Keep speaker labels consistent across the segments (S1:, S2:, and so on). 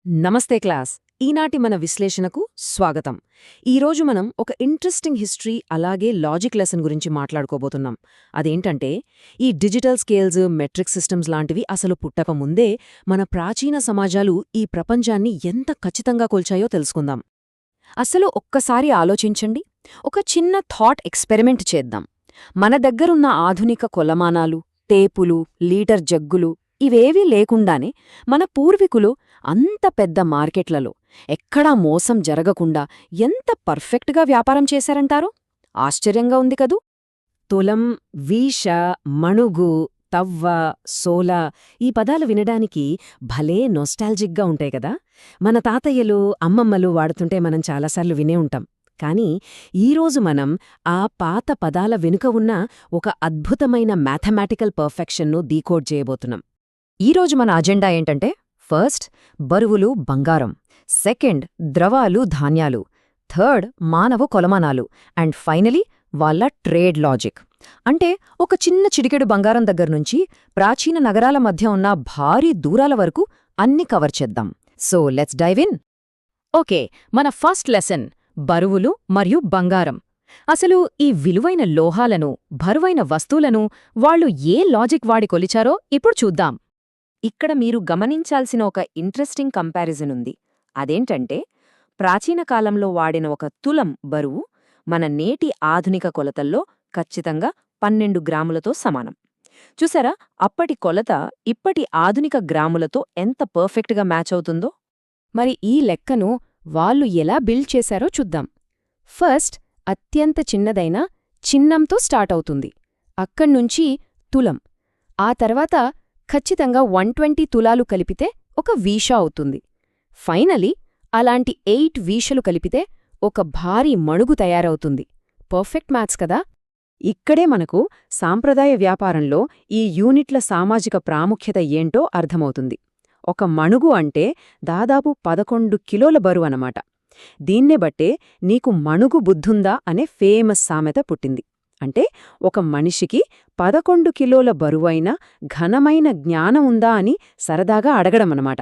S1: నమస్తే క్లాస్. ఈనాటి మన విశ్లేషణకు స్వాగతం. ఈరోజు మనం ఒక ఇంట్రెస్టింగ్ హిస్టరీ అలాగే లాజిక్ లెసన్ గురించి మాట్లాడుకోబోతున్నాం. అదేంటంటే, ఈ డిజిటల్ స్కేల్స్, మెట్రిక్ సిస్టమ్స్ లాంటివి అసలు పుట్టక ముందే మన ప్రాచీన సమాజాలు ఈ ప్రపంచాన్ని ఎంత ఖచ్చితంగా కొల్చాయో తెలుసుకుందాం. అసలు ఒక్కసారి ఆలోచించండి. ఒక చిన్న థాట్ ఎక్స్పెరిమెంట్ చేద్దాం. మన దగ్గరున్న ఆధునిక కొలమానాలు, టేపులు, లీటర్ జగ్గులు ఇవేవీ లేకుండానే మన పూర్వీకులు అంత పెద్ద మార్కెట్లలో ఎక్కడా మోసం జరగకుండా ఎంత పర్ఫెక్ట్గా వ్యాపారం చేశారంటారు? ఆశ్చర్యంగా ఉంది కదూ! తులం, వీష, మణుగు, తవ్వ, సోల ఈ పదాలు వినడానికి భలే నొస్టాల్జిక్గా ఉంటాయి కదా! మన తాతయ్యలు, అమ్మమ్మలు వాడుతుంటే మనం చాలాసార్లు వినే ఉంటాం. కానీ ఈరోజు మనం ఆ పాత పదాల వెనుక ఉన్న ఒక అద్భుతమైన మ్యాథమెటికల్ పర్ఫెక్షన్ను డీకోడ్ చేయబోతున్నాం. ఈరోజు మన అజెండా ఏంటంటే, ఫస్ట్ బరువులు బంగారం, సెకండ్ ద్రవాలు ధాన్యాలు, థర్డ్ మానవ కొలమానాలు, అండ్ ఫైనలీ వాళ్ళ ట్రేడ్ లాజిక్. అంటే ఒక చిన్న చిటికెడు బంగారం దగ్గర్నుంచి ప్రాచీన నగరాల మధ్య ఉన్న భారీ దూరాల వరకు అన్ని కవర్ చేద్దాం. So let's dive in. Okay, మన ఫస్ట్ లెసన్ బరువులు మరియు బంగారం. అసలు ఈ విలువైన లోహాలను, బరువైన వస్తువులను వాళ్ళు ఏ లాజిక్ వాడి కొలిచారో ఇప్పుడు చూద్దాం. ఇక్కడ మీరు గమనించాల్సిన ఒక ఇంట్రెస్టింగ్ కంపారిజన్ ఉంది. అదేంటంటే, ప్రాచీన కాలంలో వాడిన ఒక తులం బరువు మన నేటి ఆధునిక కొలతల్లో ఖచ్చితంగా 12 గ్రాములతో సమానం. చూసారా, అప్పటి కొలత ఇప్పటి ఆధునిక గ్రాములతో ఎంత పర్ఫెక్ట్గా మ్యాచ్ అవుతుందో? మరి ఈ లెక్కను వాళ్ళు ఎలా బిల్డ్ చేశారో చూద్దాం. ఫస్ట్ అత్యంత చిన్నదైన చిన్నంతో స్టార్ట్ అవుతుంది. అక్కడ్నుంచి తులం, ఆ తర్వాత ఖచ్చితంగా 120 తులాలు కలిపితే ఒక వీషా అవుతుంది. ఫైనలీ అలాంటి 8 వీషలు కలిపితే ఒక భారీ మణుగు తయారవుతుంది. పర్ఫెక్ట్ మ్యాథ్స్ కదా! ఇక్కడే మనకు సాంప్రదాయ వ్యాపారంలో ఈ యూనిట్ల సామాజిక ప్రాముఖ్యత ఏంటో అర్థమవుతుంది. ఒక మణుగు అంటే దాదాపు 11 కిలోల బరువనమాట. దీన్నే బట్టే నీకు మణుగు బుద్ధుందా అనే ఫేమస్ సామెత పుట్టింది. అంటే ఒక మనిషికి 11 కిలోల బరువైన ఘనమైన జ్ఞానం ఉందా అని సరదాగా అడగడమన్నమాట.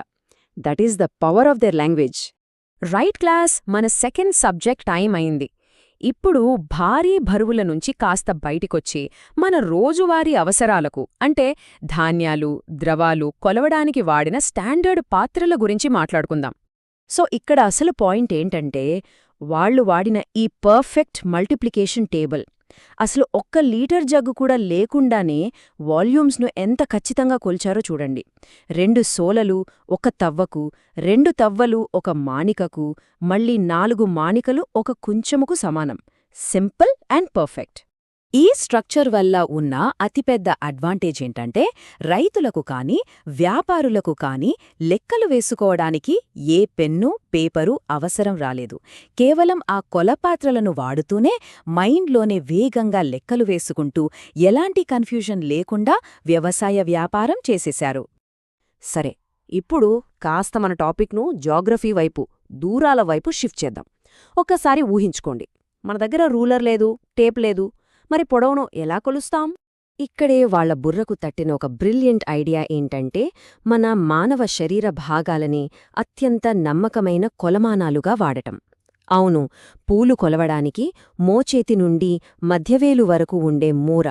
S1: That is the power of their language. Right class, మన సెకండ్ సబ్జెక్ట్ టైం అయింది. ఇప్పుడు భారీ బరువుల నుంచి కాస్త బయటికొచ్చి మన రోజువారీ అవసరాలకు, అంటే ధాన్యాలు, ద్రవాలు కొలవడానికి వాడిన స్టాండర్డ్ పాత్రల గురించి మాట్లాడుకుందాం. సో ఇక్కడ అసలు పాయింట్ ఏంటంటే, వాళ్ళు వాడిన ఈ పర్ఫెక్ట్ మల్టిప్లికేషన్ టేబుల్ అసలు ఒక్క లీటర్ జగ్గు కూడా లేకుండానే వాల్యూమ్స్ను ఎంత ఖచ్చితంగా కొల్చారో చూడండి. 2 సోలలు ఒక తవ్వకు, 2 తవ్వలు ఒక మాణికకు, మళ్ళీ 4 మాణికలు ఒక కుంచముకు సమానం. Simple and perfect. ఈ స్ట్రక్చర్ వల్ల ఉన్న అతిపెద్ద అడ్వాంటేజ్ ఏంటంటే, రైతులకు కానీ వ్యాపారులకు కానీ లెక్కలు వేసుకోవడానికి ఏ పెన్ను, పేపరు అవసరం రాలేదు. కేవలం ఆ కొలపాత్రలను వాడుతూనే మైండ్లోనే వేగంగా లెక్కలు వేసుకుంటూ ఎలాంటి కన్ఫ్యూజన్ లేకుండా వ్యవసాయ వ్యాపారం చేసేశారు. సరే, ఇప్పుడు కాస్త మన టాపిక్ను జాగ్రఫీ వైపు, దూరాల వైపు షిఫ్ట్ చేద్దాం. ఒక్కసారి ఊహించుకోండి, మన దగ్గర రూలర్ లేదు, టేప్ లేదు. మరి పొడవును ఎలా కొలుస్తాం? ఇక్కడే వాళ్ల బుర్రకు తట్టిన ఒక బ్రిలియంట్ ఐడియా ఏంటంటే, మన మానవ శరీర భాగాలని అత్యంత నమ్మకమైన కొలమానాలుగా వాడటం. అవును, పూలు కొలవడానికి మోచేతి నుండి మధ్యవేలు వరకు ఉండే మూర,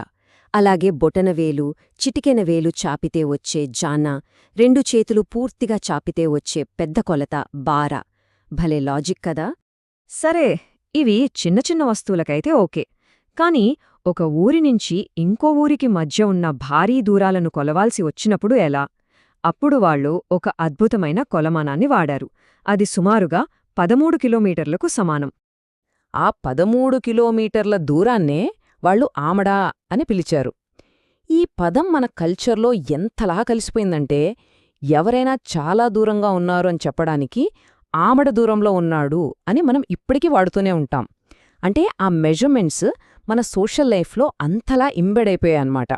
S1: అలాగే బొటనవేలు, చిటికెనవేలు చాపితే వచ్చే జాన, 2 చేతులు పూర్తిగా చాపితే వచ్చే పెద్ద కొలత బార. భలే లాజిక్ కదా! సరే, ఇవి చిన్న చిన్న వస్తువులకైతే ఓకే. కాని ఒక ఊరి నుంచి ఇంకో ఊరికి మధ్య ఉన్న భారీ దూరాలను కొలవాల్సి వచ్చినప్పుడు ఎలా? అప్పుడు వాళ్ళు ఒక అద్భుతమైన కొలమానాన్ని వాడారు. అది సుమారుగా 13 కిలోమీటర్లకు సమానం. ఆ 13 కిలోమీటర్ల దూరాన్నే వాళ్ళు ఆమడా అని పిలిచారు. ఈ పదం మన కల్చర్లో ఎంతలా కలిసిపోయిందంటే, ఎవరైనా చాలా దూరంగా ఉన్నారు అని చెప్పడానికి ఆమడ దూరంలో ఉన్నాడు అని మనం ఇప్పటికీ వాడుతూనే ఉంటాం. అంటే ఆ మెజర్మెంట్స్ మన సోషల్ లైఫ్లో అంతలా ఇంబెడైపోయాయన్నమాట.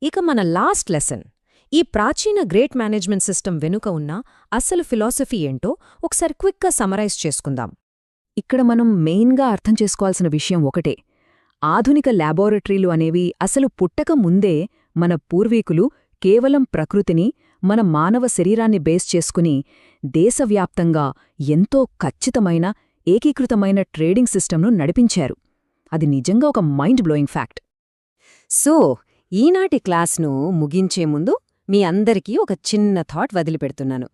S1: ఇక మన లాస్ట్ లెసన్, ఈ ప్రాచీన గ్రేట్ మేనేజ్మెంట్ సిస్టమ్ వెనుక ఉన్న అసలు ఫిలాసఫీ ఏంటో ఒకసారి క్విక్గా సమరైజ్ చేసుకుందాం. ఇక్కడ మనం మెయిన్గా అర్థం చేసుకోవాల్సిన విషయం ఒకటే. ఆధునిక ల్యాబొరేటరీలు అనేవి అసలు పుట్టక ముందే మన పూర్వీకులు కేవలం ప్రకృతిని, మన మానవ శరీరాన్ని బేస్ చేసుకుని
S2: దేశవ్యాప్తంగా ఎంతో ఖచ్చితమైన ఏకీకృతమైన ట్రేడింగ్ సిస్టమ్ను నడిపించారు. అది నిజంగా ఒక మైండ్ బ్లోయింగ్ ఫ్యాక్ట్.
S1: సో ఈనాటి క్లాస్ను ముగించే ముందు మీ అందరికీ ఒక చిన్న థాట్ వదిలిపెడుతున్నాను.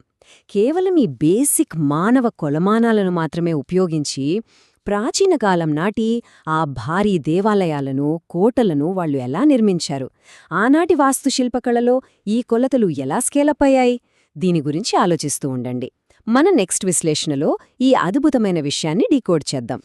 S1: కేవలం ఈ బేసిక్ మానవ కొలమానాలను మాత్రమే ఉపయోగించి ప్రాచీన కాలం నాటి ఆ భారీ దేవాలయాలను, కోటలను వాళ్ళు ఎలా నిర్మించారు, ఆనాటి వాస్తుశిల్పకళలో ఈ కొలతలు ఎలా స్కేలప్ అయ్యాయి, దీని గురించి ఆలోచిస్తూ ఉండండి. మన నెక్స్ట్ విశ్లేషణలో ఈ అద్భుతమైన విషయాన్ని డీకోడ్ చేద్దాం.